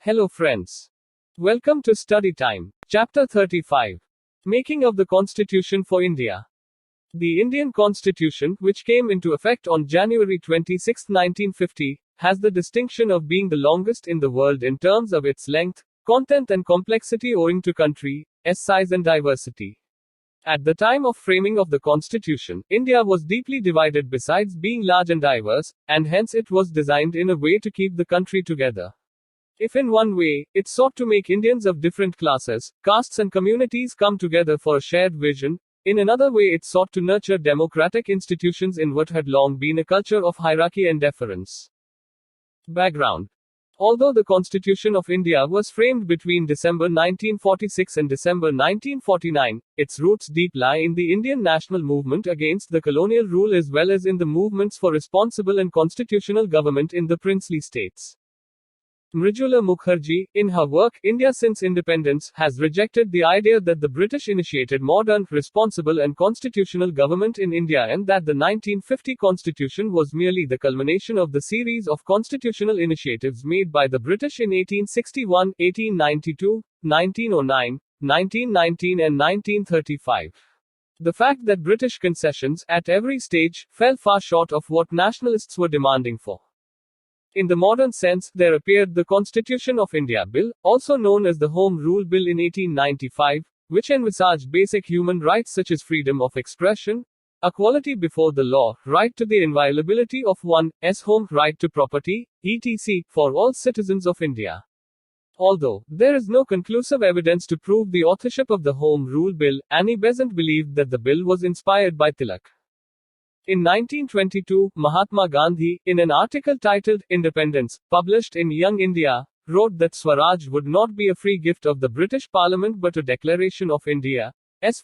Hello friends. Welcome to Study Time. Chapter 35. Making of the Constitution for India. The Indian Constitution, which came into effect on January 26, 1950, has the distinction of being the longest in the world in terms of its length, content and complexity owing to country's size and diversity. At the time of framing of the Constitution, India was deeply divided besides being large and diverse, and hence it was designed in a way to keep the country together. If in one way, it sought to make Indians of different classes, castes and communities come together for a shared vision, in another way it sought to nurture democratic institutions in what had long been a culture of hierarchy and deference. Background. Although the Constitution of India was framed between December 1946 and December 1949, its roots deep lie in the Indian national movement against the colonial rule as well as in the movements for responsible and constitutional government in the princely states. Mridula Mukherjee, in her work, India Since Independence, has rejected the idea that the British initiated modern, responsible and constitutional government in India and that the 1950 Constitution was merely the culmination of the series of constitutional initiatives made by the British in 1861, 1892, 1909, 1919 and 1935. The fact that British concessions, at every stage, fell far short of what nationalists were demanding for. In the modern sense, there appeared the Constitution of India Bill, also known as the Home Rule Bill in 1895, which envisaged basic human rights such as freedom of expression, equality before the law, right to the inviolability of one's home, right to property, etc., for all citizens of India. Although there is no conclusive evidence to prove the authorship of the Home Rule Bill, Annie Besant believed that the bill was inspired by Tilak. In 1922, Mahatma Gandhi, in an article titled Independence, published in Young India, wrote that Swaraj would not be a free gift of the British Parliament but a declaration of India's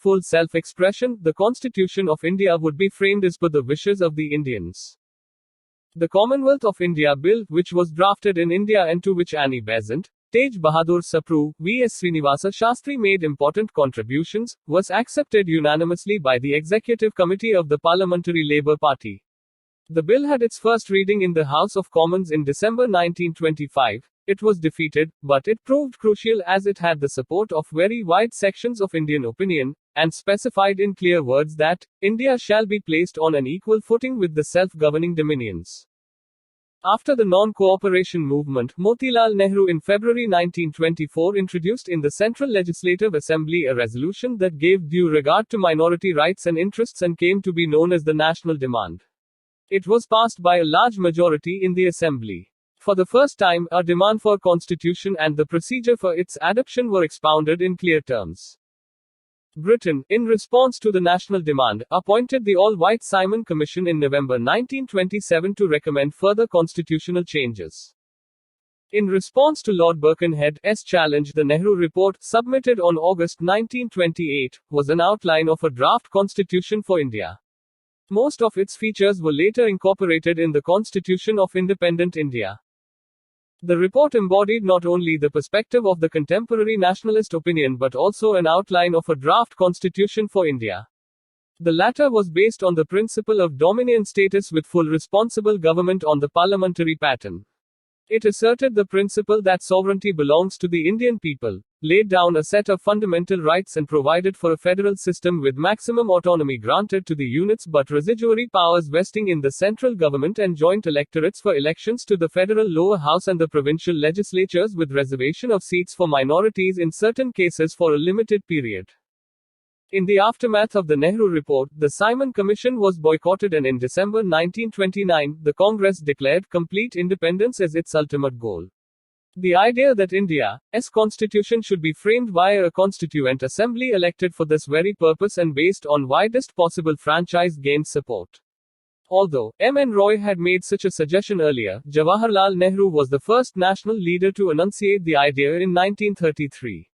full self-expression. The Constitution of India would be framed as per the wishes of the Indians. The Commonwealth of India Bill, which was drafted in India and to which Annie Besant, Tej Bahadur Sapru, V.S. Srinivasa Shastri made important contributions, was accepted unanimously by the Executive Committee of the Parliamentary Labour Party. The bill had its first reading in the House of Commons in December 1925. It was defeated, but it proved crucial as it had the support of very wide sections of Indian opinion, and specified in clear words that India shall be placed on an equal footing with the self-governing dominions. After the non-cooperation movement, Motilal Nehru in February 1924 introduced in the Central Legislative Assembly a resolution that gave due regard to minority rights and interests and came to be known as the National Demand. It was passed by a large majority in the Assembly. For the first time, a demand for a constitution and the procedure for its adoption were expounded in clear terms. Britain, in response to the national demand, appointed the all-white Simon Commission in November 1927 to recommend further constitutional changes. In response to Lord Birkenhead's challenge, the Nehru Report, submitted on August 1928, was an outline of a draft constitution for India. Most of its features were later incorporated in the Constitution of Independent India. The report embodied not only the perspective of the contemporary nationalist opinion but also an outline of a draft constitution for India. The latter was based on the principle of dominion status with full responsible government on the parliamentary pattern. It asserted the principle that sovereignty belongs to the Indian people, laid down a set of fundamental rights and provided for a federal system with maximum autonomy granted to the units but residuary powers vesting in the central government and joint electorates for elections to the federal lower house and the provincial legislatures with reservation of seats for minorities in certain cases for a limited period. In the aftermath of the Nehru Report, the Simon Commission was boycotted and in December 1929, the Congress declared complete independence as its ultimate goal. The idea that India's constitution should be framed via a Constituent Assembly elected for this very purpose and based on widest possible franchise gained support. Although M. N. Roy had made such a suggestion earlier, Jawaharlal Nehru was the first national leader to enunciate the idea in 1933.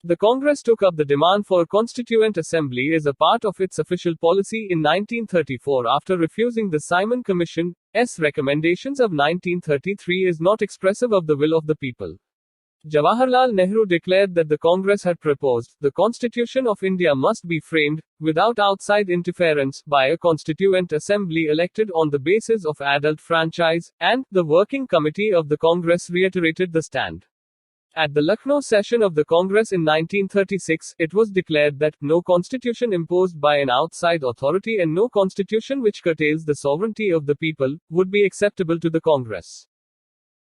The Congress took up the demand for a Constituent Assembly as a part of its official policy in 1934 after refusing the Simon Commission's recommendations of 1933 as not expressive of the will of the people. Jawaharlal Nehru declared that the Congress had proposed, the Constitution of India must be framed, without outside interference, by a Constituent Assembly elected on the basis of adult franchise, and, the Working Committee of the Congress reiterated the stand. At the Lucknow session of the Congress in 1936, it was declared that, no constitution imposed by an outside authority and no constitution which curtails the sovereignty of the people, would be acceptable to the Congress.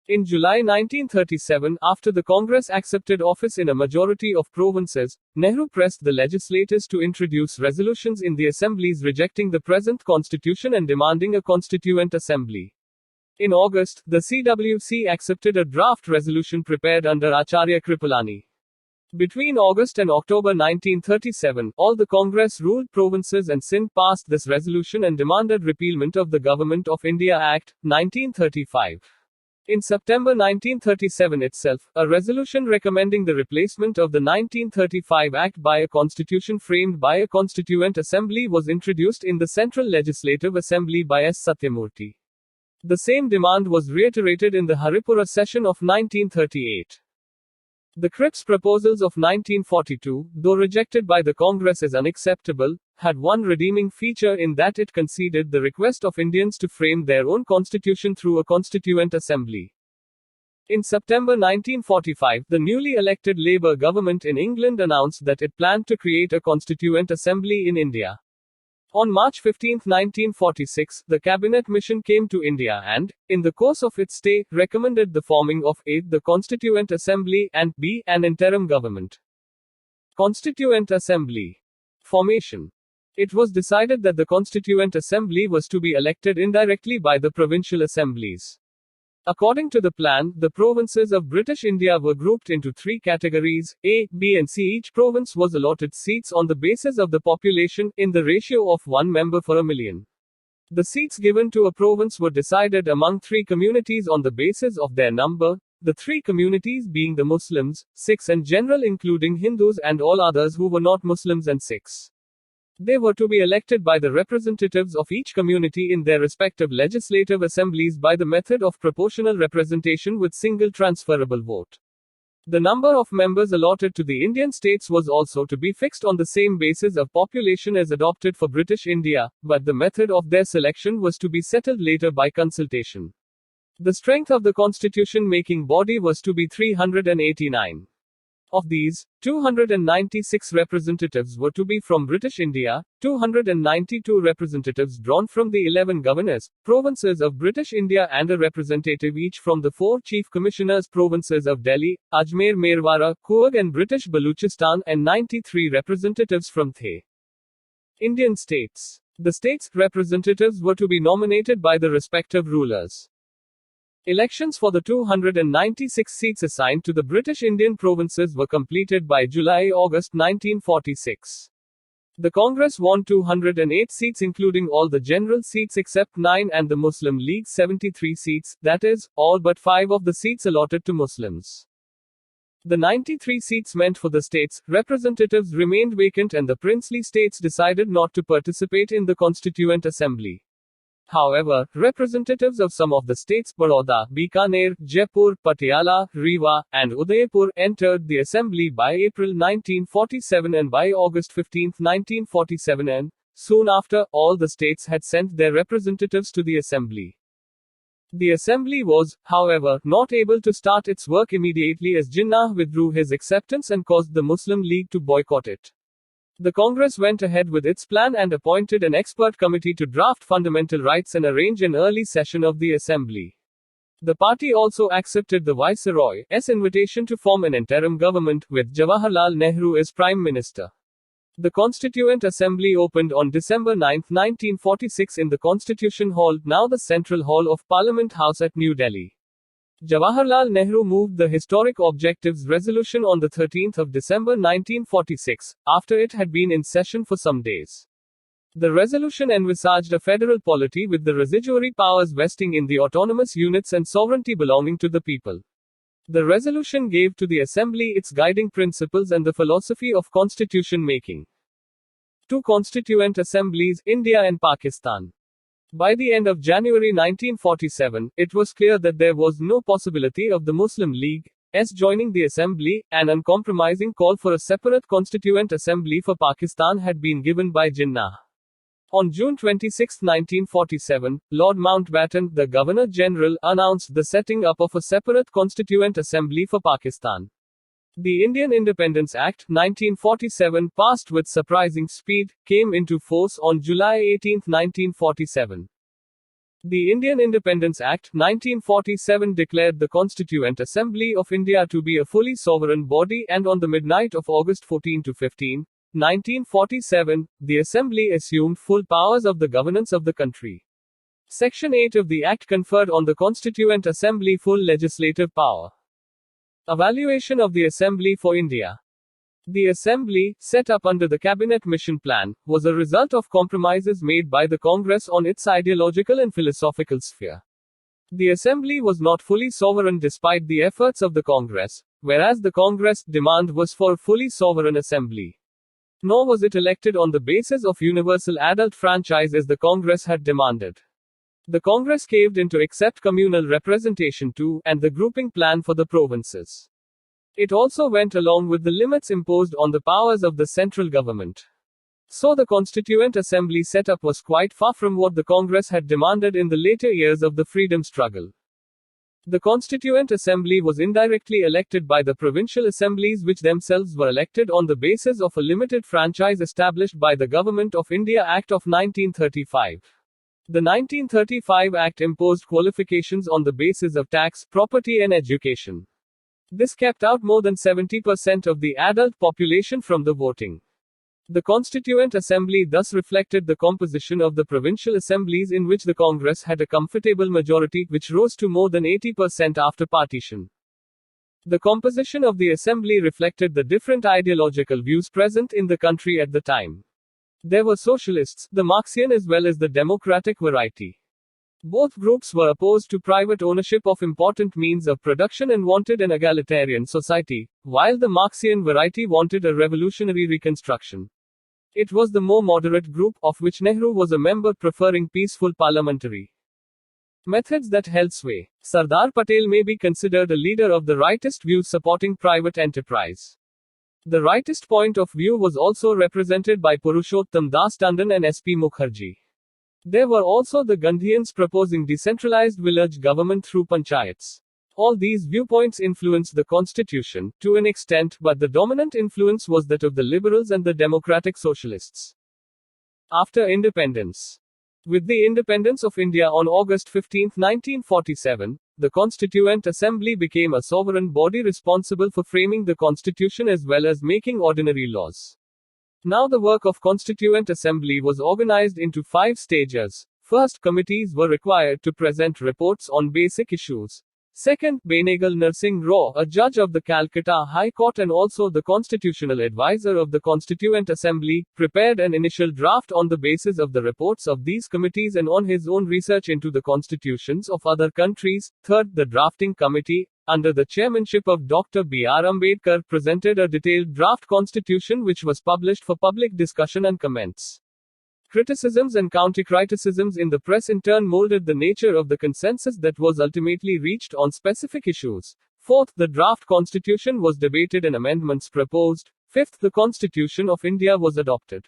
In July 1937, after the Congress accepted office in a majority of provinces, Nehru pressed the legislators to introduce resolutions in the assemblies rejecting the present constitution and demanding a Constituent Assembly. In August, the CWC accepted a draft resolution prepared under Acharya Kripalani. Between August and October 1937, all the Congress-ruled provinces and Sindh passed this resolution and demanded repealment of the Government of India Act, 1935. In September 1937 itself, a resolution recommending the replacement of the 1935 Act by a constitution framed by a Constituent Assembly was introduced in the Central Legislative Assembly by S. Satyamurthy. The same demand was reiterated in the Haripura session of 1938. The Cripps proposals of 1942, though rejected by the Congress as unacceptable, had one redeeming feature in that it conceded the request of Indians to frame their own constitution through a Constituent Assembly. In September 1945, the newly elected Labour government in England announced that it planned to create a Constituent Assembly in India. On March 15, 1946, the Cabinet Mission came to India and, in the course of its stay, recommended the forming of A. the Constituent Assembly, and B. an interim government. Constituent Assembly formation. It was decided that the Constituent Assembly was to be elected indirectly by the provincial assemblies. According to the plan, the provinces of British India were grouped into three categories, A, B and C. Each province was allotted seats on the basis of the population, in the ratio of 1 member for a million. The seats given to a province were decided among three communities on the basis of their number, the three communities being the Muslims, Sikhs and general including Hindus and all others who were not Muslims and Sikhs. They were to be elected by the representatives of each community in their respective legislative assemblies by the method of proportional representation with single transferable vote. The number of members allotted to the Indian states was also to be fixed on the same basis of population as adopted for British India, but the method of their selection was to be settled later by consultation. The strength of the constitution-making body was to be 389. Of these, 296 representatives were to be from British India, 292 representatives drawn from the 11 governors, provinces of British India and a representative each from the 4 chief commissioners provinces of Delhi, Ajmer Merwara, Coorg and British Baluchistan, and 93 representatives from The Indian states. The states' representatives were to be nominated by the respective rulers. Elections for the 296 seats assigned to the British Indian provinces were completed by July-August 1946. The Congress won 208 seats including all the general seats except 9 and the Muslim League's 73 seats, that is, all but 5 of the seats allotted to Muslims. The 93 seats meant for the states' representatives remained vacant and the princely states decided not to participate in the Constituent Assembly. However, representatives of some of the states, Baroda, Bikaner, Jaipur, Patiala, Rewa, and Udaipur, entered the assembly by April 1947 and by August 15, 1947 and, soon after, all the states had sent their representatives to the assembly. The assembly was, however, not able to start its work immediately as Jinnah withdrew his acceptance and caused the Muslim League to boycott it. The Congress went ahead with its plan and appointed an expert committee to draft fundamental rights and arrange an early session of the assembly. The party also accepted the Viceroy's invitation to form an interim government, with Jawaharlal Nehru as Prime Minister. The Constituent Assembly opened on December 9, 1946 in the Constitution Hall, now the Central Hall of Parliament House at New Delhi. Jawaharlal Nehru moved the Historic Objectives Resolution on 13 December 1946, after it had been in session for some days. The resolution envisaged a federal polity with the residuary powers vesting in the autonomous units and sovereignty belonging to the people. The resolution gave to the Assembly its guiding principles and the philosophy of constitution making. 2 Constituent Assemblies, India and Pakistan. By the end of January 1947, it was clear that there was no possibility of the Muslim League's joining the Assembly. An uncompromising call for a separate Constituent Assembly for Pakistan had been given by Jinnah. On June 26, 1947, Lord Mountbatten, the Governor-General, announced the setting up of a separate Constituent Assembly for Pakistan. The Indian Independence Act, 1947, passed with surprising speed, came into force on July 18, 1947. The Indian Independence Act, 1947 declared the Constituent Assembly of India to be a fully sovereign body, and on the midnight of August 14 to 15, 1947, the Assembly assumed full powers of the governance of the country. Section 8 of the Act conferred on the Constituent Assembly full legislative power. Evaluation of the Assembly for India. The Assembly, set up under the Cabinet Mission Plan, was a result of compromises made by the Congress on its ideological and philosophical sphere. The Assembly was not fully sovereign despite the efforts of the Congress, whereas the Congress' demand was for a fully sovereign Assembly. Nor was it elected on the basis of universal adult franchise as the Congress had demanded. The Congress caved in to accept communal representation too, and the grouping plan for the provinces. It also went along with the limits imposed on the powers of the central government. So the Constituent Assembly setup was quite far from what the Congress had demanded in the later years of the freedom struggle. The Constituent Assembly was indirectly elected by the provincial assemblies, which themselves were elected on the basis of a limited franchise established by the Government of India Act of 1935. The 1935 Act imposed qualifications on the basis of tax, property and education. This kept out more than 70% of the adult population from the voting. The Constituent Assembly thus reflected the composition of the provincial assemblies, in which the Congress had a comfortable majority, which rose to more than 80% after partition. The composition of the Assembly reflected the different ideological views present in the country at the time. There were socialists, the Marxian as well as the democratic variety. Both groups were opposed to private ownership of important means of production and wanted an egalitarian society, while the Marxian variety wanted a revolutionary reconstruction. It was the more moderate group, of which Nehru was a member, preferring peaceful parliamentary methods that held sway. Sardar Patel may be considered a leader of the rightist views supporting private enterprise. The rightist point of view was also represented by Purushottam Das Tandon and S.P. Mukherjee. There were also the Gandhians proposing decentralized village government through panchayats. All these viewpoints influenced the constitution, to an extent, but the dominant influence was that of the liberals and the democratic socialists. After independence. With the independence of India on August 15, 1947, the Constituent Assembly became a sovereign body responsible for framing the constitution as well as making ordinary laws. Now the work of Constituent Assembly was organized into 5 stages. First, committees were required to present reports on basic issues. Second, Benegal Narsingh Rao, a judge of the Calcutta High Court and also the constitutional advisor of the Constituent Assembly, prepared an initial draft on the basis of the reports of these committees and on his own research into the constitutions of other countries. Third, the drafting committee, under the chairmanship of Dr. B.R. Ambedkar, presented a detailed draft constitution which was published for public discussion and comments. Criticisms and counter-criticisms in the press in turn molded the nature of the consensus that was ultimately reached on specific issues. Fourth, the draft constitution was debated and amendments proposed. Fifth, the Constitution of India was adopted.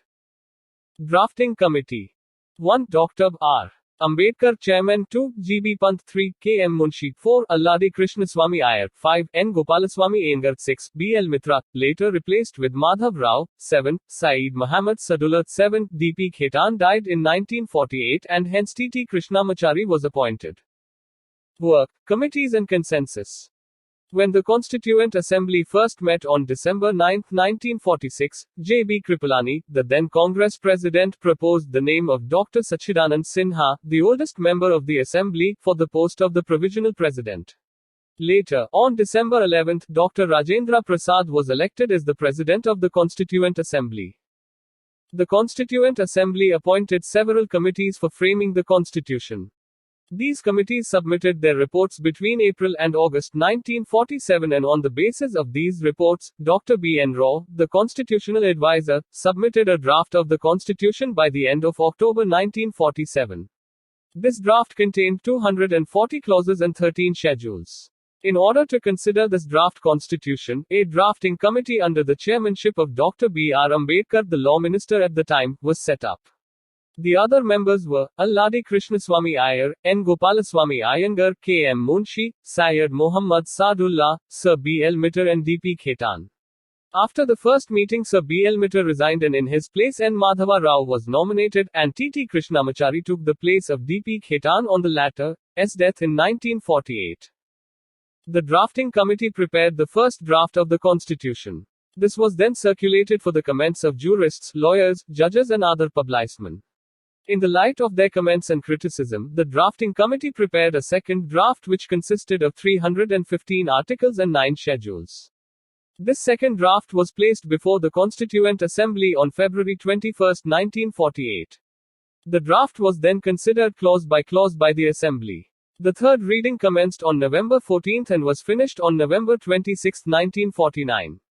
Drafting Committee 1. Dr. R. Ambedkar Chairman 2. G.B. Pant 3. K.M. Munshi 4. Alladi Krishnaswamy Iyer 5. N. Gopalaswamy Iyengar 6. B.L. Mitra, later replaced with Madhav Rao 7. Saeed Muhammad Sadullah 7. D.P. Khaitan died in 1948 and hence T.T. Krishnamachari was appointed. Work, Committees and Consensus. When the Constituent Assembly first met on December 9, 1946, J.B. Kripalani, the then Congress President, proposed the name of Dr. Sachidanand Sinha, the oldest member of the Assembly, for the post of the Provisional President. Later, on December 11, Dr. Rajendra Prasad was elected as the President of the Constituent Assembly. The Constituent Assembly appointed several committees for framing the Constitution. These committees submitted their reports between April and August 1947, and on the basis of these reports, Dr. B. N. Rao, the constitutional advisor, submitted a draft of the Constitution by the end of October 1947. This draft contained 240 clauses and 13 schedules. In order to consider this draft constitution, a drafting committee under the chairmanship of Dr. B.R. Ambedkar, the law minister at the time, was set up. The other members were Alladi Krishnaswamy Iyer, N. Gopalaswamy Iyengar, K. M. Munshi, Syed Muhammad Saadullah, Sir B. L. Mitter and D. P. Khaitan. After the first meeting, Sir B. L. Mitter resigned and in his place N. Madhava Rao was nominated, and T. T. Krishnamachari took the place of D. P. Khaitan on the latter's death in 1948. The drafting committee prepared the first draft of the constitution. This was then circulated for the comments of jurists, lawyers, judges and other publicemen. In the light of their comments and criticism, the drafting committee prepared a second draft which consisted of 315 articles and 9 schedules. This second draft was placed before the Constituent Assembly on February 21, 1948. The draft was then considered clause by clause by the Assembly. The third reading commenced on November 14 and was finished on November 26, 1949.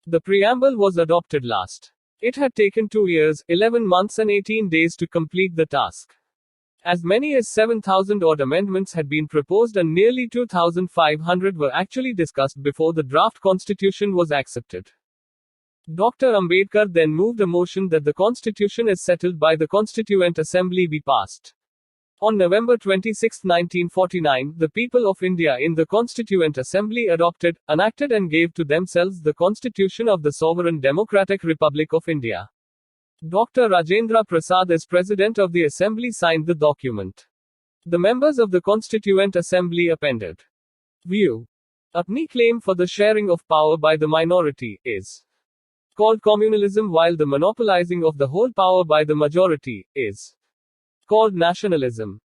The preamble was adopted last. It had taken 2 years, 11 months and 18 days to complete the task. As many as 7,000 odd amendments had been proposed and nearly 2,500 were actually discussed before the draft constitution was accepted. Dr. Ambedkar then moved a motion that the constitution as settled by the Constituent Assembly be passed. On November 26, 1949, the people of India in the Constituent Assembly adopted, enacted and gave to themselves the Constitution of the Sovereign Democratic Republic of India. Dr. Rajendra Prasad as President of the Assembly signed the document. The members of the Constituent Assembly appended. View. Apni claim for the sharing of power by the minority is called communalism, while the monopolizing of the whole power by the majority is called nationalism.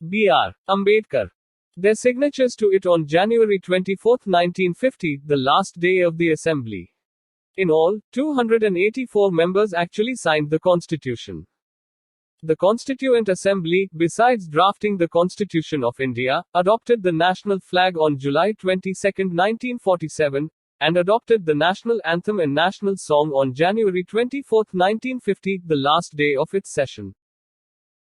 B.R. Ambedkar. Their signatures to it on January 24, 1950, the last day of the Assembly. In all, 284 members actually signed the Constitution. The Constituent Assembly, besides drafting the Constitution of India, adopted the national flag on July 22, 1947, and adopted the national anthem and national song on January 24, 1950, the last day of its session.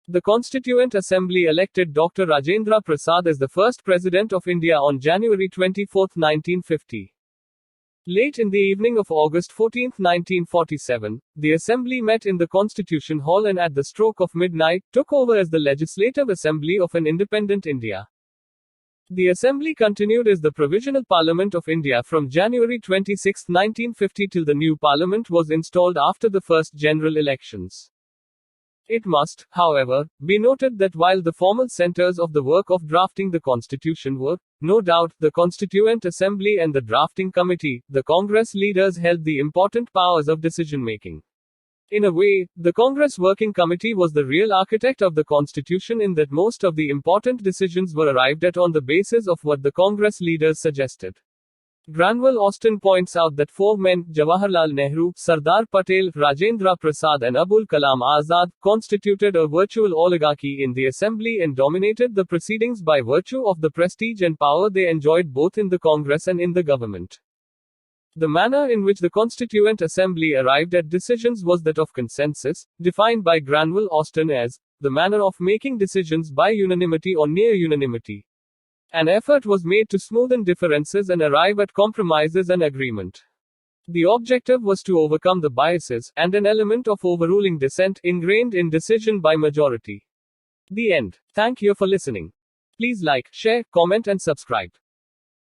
The Constituent Assembly elected Dr. Rajendra Prasad as the first President of India on January 24, 1950. Late in the evening of August 14, 1947, the Assembly met in the Constitution Hall and at the stroke of midnight, took over as the Legislative Assembly of an independent India. The Assembly continued as the Provisional Parliament of India from January 26, 1950 till the new Parliament was installed after the first general elections. It must, however, be noted that while the formal centers of the work of drafting the Constitution were, no doubt, the Constituent Assembly and the Drafting Committee, the Congress leaders held the important powers of decision-making. In a way, the Congress Working Committee was the real architect of the Constitution in that most of the important decisions were arrived at on the basis of what the Congress leaders suggested. Granville Austin points out that 4 men, Jawaharlal Nehru, Sardar Patel, Rajendra Prasad and Abul Kalam Azad, constituted a virtual oligarchy in the Assembly and dominated the proceedings by virtue of the prestige and power they enjoyed both in the Congress and in the government. The manner in which the Constituent Assembly arrived at decisions was that of consensus, defined by Granville Austin as the manner of making decisions by unanimity or near unanimity. An effort was made to smoothen differences and arrive at compromises and agreement. The objective was to overcome the biases and an element of overruling dissent ingrained in decision by majority. The end. Thank you for listening. Please like, share, comment and subscribe.